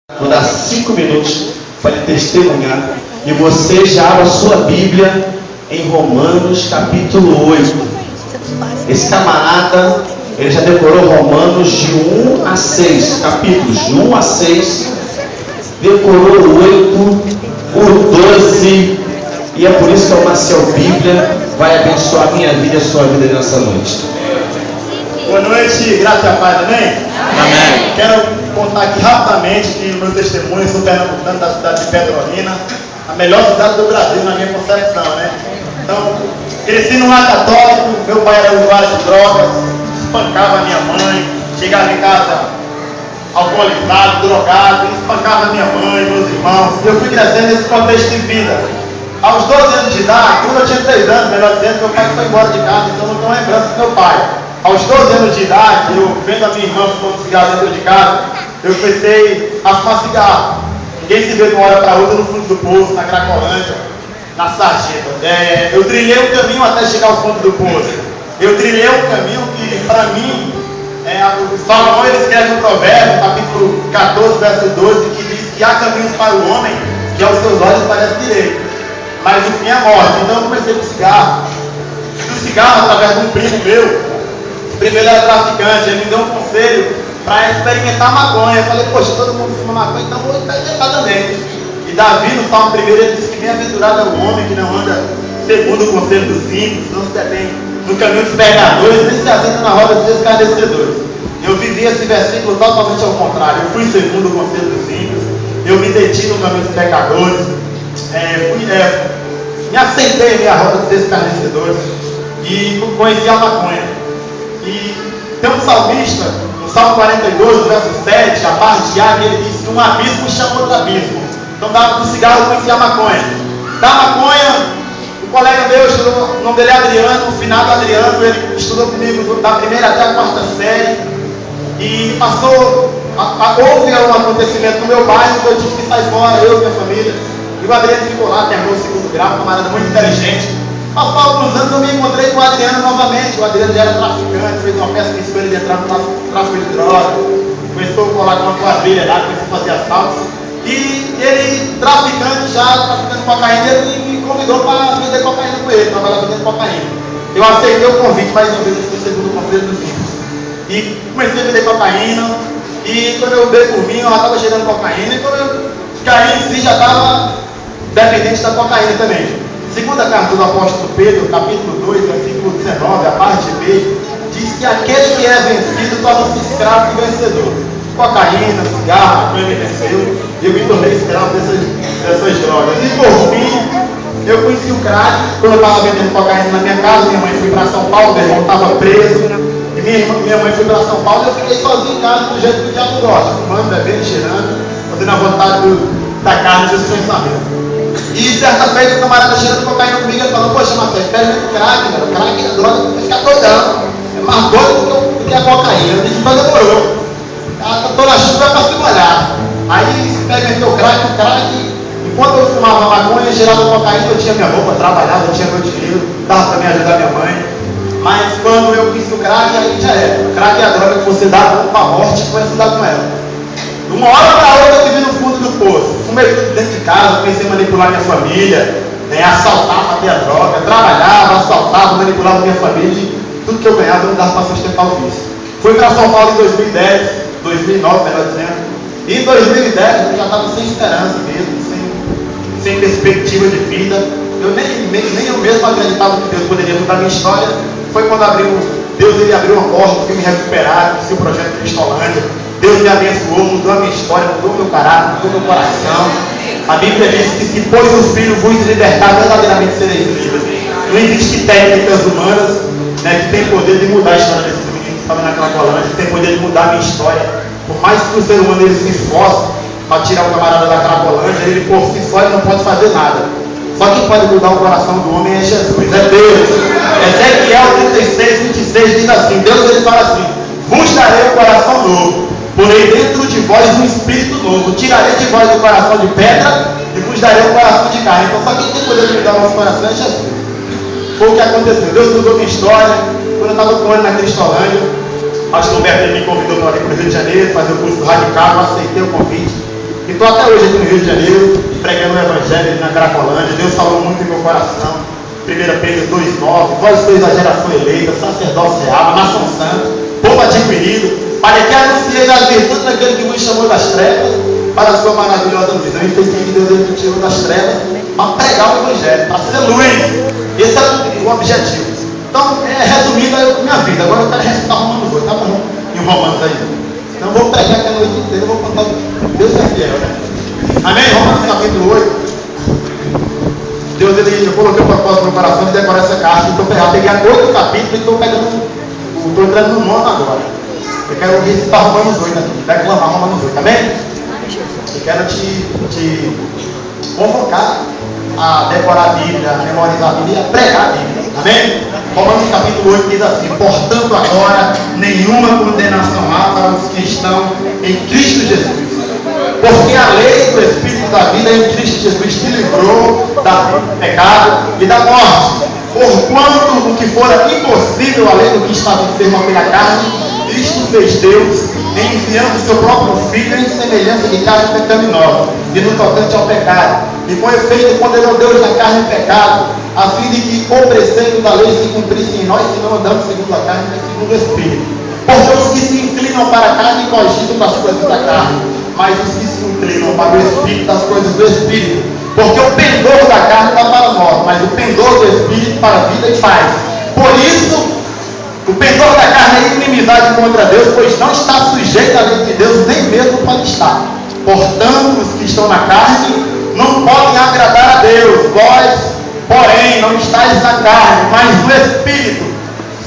Vou dar 5 minutos para ele testemunhar. E você já abre a sua Bíblia em Romanos capítulo 8. Esse camarada, ele já decorou Romanos de 1 a 6, capítulos de 1 a 6. Decorou o 8, o 12. E é por isso que a Marcel Bíblia vai abençoar a minha vida e a sua vida nessa noite. Boa noite, graça e a paz, amém? Amém. Quero contar aqui rapidamente que o meu testemunho, sou pernambucano da cidade de Petrolina, a melhor cidade do Brasil na minha concepção, né? Então, cresci num lar católico, meu pai era usuário de drogas, espancava minha mãe, chegava em casa alcoolizado, drogado, espancava minha mãe, meus irmãos. Eu fui crescendo nesse contexto de vida. Aos 12 anos de idade, quando eu tinha 3 anos, melhor dizendo, meu pai foi embora de casa, então não tenho lembrança do meu pai. Aos 12 anos de idade, eu vendo a minha irmã fumando cigarro dentro de casa, eu comecei a fumar cigarro. Ninguém se vê de uma hora para outra no fundo do poço, na Cracolândia, na Sarjeta. Eu trilhei um caminho até chegar ao fundo do poço. Eu trilhei um caminho que, para mim, o Salomão ele escreve um provérbio, capítulo 14, verso 12, que diz que há caminhos para o homem que aos seus olhos parece direito, mas o fim é a morte. Então eu comecei com cigarro. Do cigarro, através de um primo meu. Primeiro era traficante, ele me deu um conselho para experimentar maconha. Eu falei, poxa, todo mundo fuma maconha, então vou experimentar também. E Davi, no Salmo 1, ele diz que bem-aventurado é o homem que não anda segundo o conselho dos ímpios, não se detém no caminho dos pecadores, nem se assenta na roda dos escarnecedores. Eu vivi esse versículo totalmente ao contrário. Eu fui segundo o conselho dos ímpios, eu me deti no caminho dos pecadores, me assentei na roda dos escarnecedores e conheci a maconha. E tem um salmista, no Salmo 42, verso 7, a parte A, que ele diz que um abismo chama outro abismo. Então, do cigarro eu conheci a maconha. Da maconha, um colega meu estudou, o nome dele é Adriano, o finado Adriano, ele estudou comigo da primeira até a quarta série. E houve um acontecimento no meu bairro, que eu tive que sair fora, eu e minha família. E o Adriano ficou lá, terminou o segundo grau, um camarada muito inteligente. Passou alguns anos, eu me encontrei com o Adriano novamente. O Adriano já era traficante, fez uma peça que ele entrar no tráfico de drogas, começou a colar com uma quadrilha lá, começou a fazer assaltos. E ele, traficante já, traficando cocaína, ele me convidou para vender cocaína com ele, trabalhar vendendo cocaína. Eu aceitei o convite, mais uma vez, no segundo conselho dos ímpios. E comecei a vender cocaína. E quando eu dei por mim, eu já estava cheirando cocaína. E quando eu caí em si, já estava dependente da cocaína também. Segunda carta do apóstolo Pedro, capítulo 2, versículo 19, a parte B, diz que aquele que é vencido torna-se escravo do vencedor. Cocaína, cigarro, maconha me venceu, e eu me tornei escravo dessas drogas. E por fim, eu conheci o crack. Quando eu estava vendendo cocaína na minha casa, minha mãe foi para São Paulo, meu irmão estava preso, e minha mãe foi para São Paulo, e eu fiquei sozinho em casa do jeito que o diabo gosta, fumando, bebendo, cheirando, fazendo a vontade da carne e dos pensamentos. E certa vez o camarada cheirando cocaína comigo, ele falou, poxa, Marcelo, experimenta o crack, cara. O crack é droga, vai ficar doidão. É mais doido do que a cocaína. Eu disse, mas demorou. Toda a chuva para se molhar. Aí experimentei o crack, enquanto eu fumava maconha, cheirava cocaína, eu tinha minha roupa, trabalhava, eu tinha meu dinheiro, dava para me ajudar minha mãe. Mas quando eu fiz o crack, aí já era. O crack é a droga que você dá para a morte e começa a dar com ela. De uma hora para outra eu vivi no fundo do poço. Fumei tudo dentro de casa, comecei a manipular minha família, assaltar, bater a droga, trabalhava, assaltava, manipulava minha família, e tudo que eu ganhava não dava para sustentar o vício. Fui para São Paulo em 2009, melhor dizendo. E em 2010 eu já estava sem esperança mesmo, sem perspectiva de vida. Nem eu mesmo acreditava que Deus poderia mudar a minha história. Foi quando Deus ele abriu uma porta, fui me recuperar, fiz o projeto Cristolândia. Deus me abençoou, mudou a minha história, mudou o meu caráter, mudou o meu coração. A Bíblia diz que se pois o Filho vos libertar, verdadeiramente sereis livres. Não existe técnicas humanas que tem poder de mudar a história desse menino que estava naquela colônia, que tem poder de mudar a minha história. Por mais que o ser humano ele se esforce para tirar o camarada da Cracolândia, ele por si só ele não pode fazer nada. Só quem pode mudar o coração do homem é Jesus, é Deus. Ezequiel 36, 26 diz assim, Deus ele fala assim, vos darei um coração novo, porém dentro de vós um espírito novo, tirarei de vós o coração de pedra e vos darei um coração de carne. Então só quem tem poder de mudar o nosso coração é Jesus. Foi o que aconteceu, Deus mudou minha história. Quando eu estava com ele na Cristolândia, o pastor Humberto me convidou para ir para o Rio de Janeiro, fazer o curso do Radical, eu aceitei o convite. E estou até hoje aqui no Rio de Janeiro, pregando o Evangelho na Cracolândia. Deus falou muito em meu coração. 1 Pedro 2,9, vós sois a geração eleita, sacerdócio real, a nação santa, povo adquirido, para que anuncieis as virtudes daquele que vos chamou das trevas, para a sua maravilhosa luz. Eu entendi que Deus ele tirou das trevas para pregar o Evangelho, para ser luz. Esse é o objetivo. Então, resumindo a minha vida. Agora eu quero recitar Romanos 8, tá bom? Em Romanos aí. Então eu vou pregar aqui a noite inteira, eu vou contar. Deus é fiel, né? Amém? Romanos capítulo 8. Deus, eu coloquei o propósito no meu coração de decorar essa carta. Então eu peguei outro capítulo e estou entrando no 9 agora. Eu quero recitar Romanos 8 aqui, declamar Romanos 8, amém? Eu quero te convocar a decorar a Bíblia, a memorizar a Bíblia e a pregar a Bíblia, amém? Romanos capítulo 8 diz assim: portanto agora nenhuma condenação há para os que estão em Cristo Jesus. Porque a lei do Espírito da vida em Cristo Jesus te livrou do pecado e da morte. Porquanto o que fora impossível além do que estava enfermo pela carne, Cristo fez Deus, enviando seu próprio Filho em semelhança de carne pecaminosa, e no tocante ao pecado. E com efeito condenou Deus na carne e pecado, a fim de que o preceito da lei se cumprisse em nós, que não andamos segundo a carne, mas segundo o Espírito. Porque os que se inclinam para a carne cogitam das coisas da carne, mas os que se inclinam para o Espírito, das coisas do Espírito. Porque o pendor da carne dá para a morte, mas o pendor do Espírito para a vida e paz. Por isso, o pendor da carne é inimizade contra Deus, pois não está sujeito à lei de Deus, nem mesmo pode estar. Portanto, os que estão na carne não podem agradar a Deus. Vós, porém, não estáis na carne, mas no Espírito.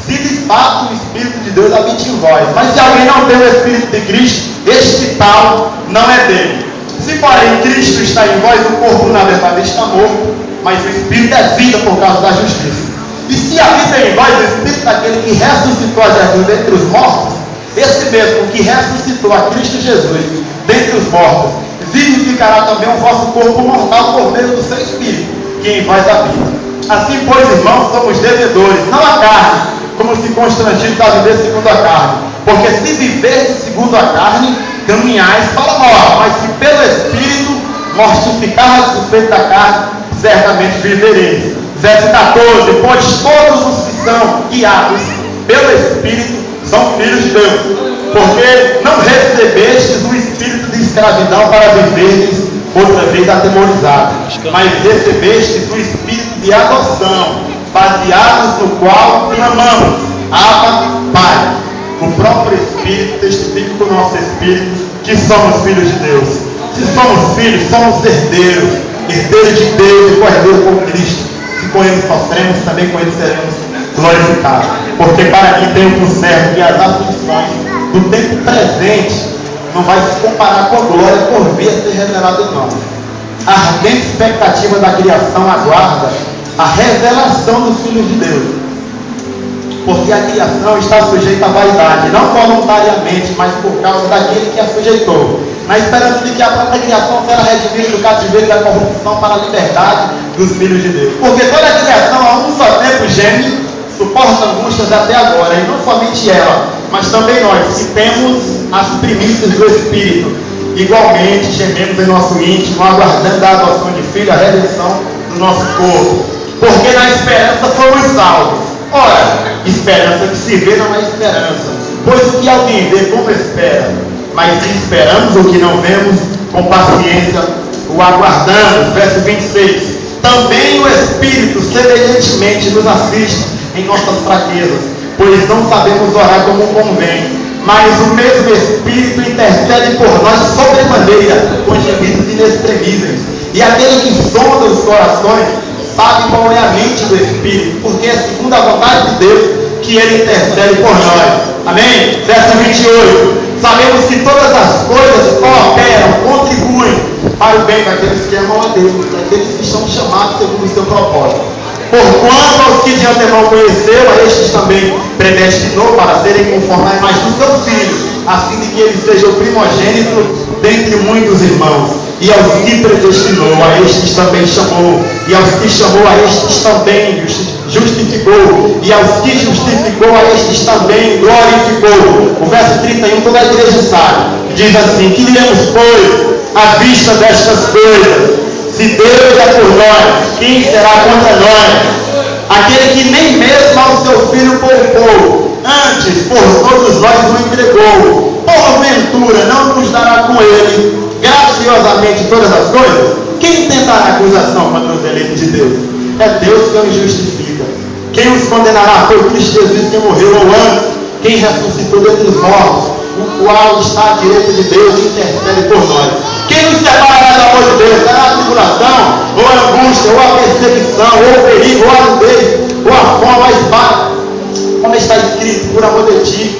Se de fato o Espírito de Deus habita em vós. Mas se alguém não tem o Espírito de Cristo, este tal não é dele. Se porém Cristo está em vós, o corpo na verdade está morto, mas o Espírito é vida por causa da justiça. E se habita em vós o Espírito daquele que ressuscitou a Jesus dentre os mortos, esse mesmo que ressuscitou a Cristo Jesus dentre os mortos, vivificará também o vosso corpo mortal por meio do seu Espírito, que em vós habita. Assim, pois, irmãos, somos devedores, não a carne, como se constrangidos a viver segundo a carne. Porque se viverdes segundo a carne, caminhais para a morte, mas se pelo Espírito mortificar o suspeito da carne, certamente vivereis. Verso 14: pois todos os que são guiados pelo Espírito são filhos de Deus. Porque não recebestes o espírito de escravidão para viverdes outra vez atemorizados, mas recebestes o espírito de adoção, baseados no qual clamamos: Abba, Pai. O próprio Espírito testifica com o nosso Espírito que somos filhos de Deus. Se somos filhos, somos herdeiros, herdeiros de Deus e co-herdeiros com Cristo. Se com Ele sofremos, também com Ele seremos glorificados. Porque para quem tem por certo que as aflições do tempo presente não vai se comparar com a glória por vir a ser revelada em nós. A ardente expectativa da criação aguarda a revelação dos filhos de Deus. Porque a criação está sujeita à vaidade, não voluntariamente, mas por causa daquele que a sujeitou, na esperança de que a própria criação será redimida do cativeiro da corrupção para a liberdade dos filhos de Deus. Porque toda a criação a um só tempo geme, suporta angústias até agora, e não somente ela, mas também nós, que temos as primícias do Espírito, igualmente gememos em nosso íntimo, aguardando a adoção de filho, a redenção do nosso corpo. Porque na esperança fomos salvos. Ora, esperança que se vê não é esperança, pois o que alguém vê como espera, mas se esperamos o que não vemos, com paciência o aguardamos. Verso 26: também o Espírito semelhantemente nos assiste em nossas fraquezas, pois não sabemos orar como convém, mas o mesmo Espírito intercede por nós sobremaneira, com gemidos inexprimíveis. E aquele que sonda os corações sabe qual é a mente do Espírito, porque é segundo a vontade de Deus que Ele intercede por nós. Amém? Verso 28: sabemos que todas as coisas cooperam, contribuem para o bem daqueles que amam a Deus, daqueles que são chamados segundo o seu propósito. Porquanto aos que de antemão conheceu, a estes também predestinou para serem conforme a imagem do seu Filho, a fim de que ele seja o primogênito dentre muitos irmãos. E aos que predestinou, a estes também chamou. E aos que chamou, a estes também justificou. E aos que justificou, a estes também glorificou. O verso 31, toda a igreja sabe. Diz assim: que diremos, pois, à vista destas coisas? Se Deus é por nós, quem será contra nós? Aquele que nem mesmo ao seu filho poupou, antes por todos nós o entregou, porventura não nos dará com ele graciosamente todas as coisas? Quem tentará acusação contra os eleitos de Deus? É Deus que os justifica. Quem os condenará? Foi Cristo Jesus que morreu ou antes, quem ressuscitou dentre os mortos, o qual está à direita de Deus e intercede por nós. Quem nos separará do amor de Deus? Será a tribulação, ou a angústia, ou a perseguição, ou o perigo, ou a nudez, ou a fome, ou a espada? Como está escrito, por amor de ti,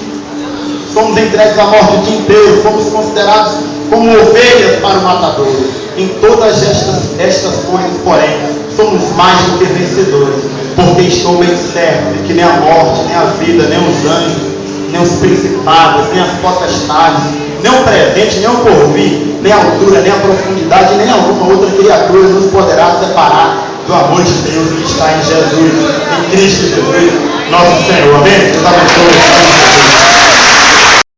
somos entregues à morte o dia inteiro, fomos considerados como ovelhas para o matador. Em todas estas coisas, porém, somos mais do que vencedores, porque estou bem certo de que nem a morte, nem a vida, nem os anjos, nem os principados, nem as potestades, nem o presente, nem o porvir, nem a altura, nem a profundidade, nem alguma outra criatura nos poderá separar do amor de Deus que está em Jesus, em Cristo Jesus, nosso Senhor.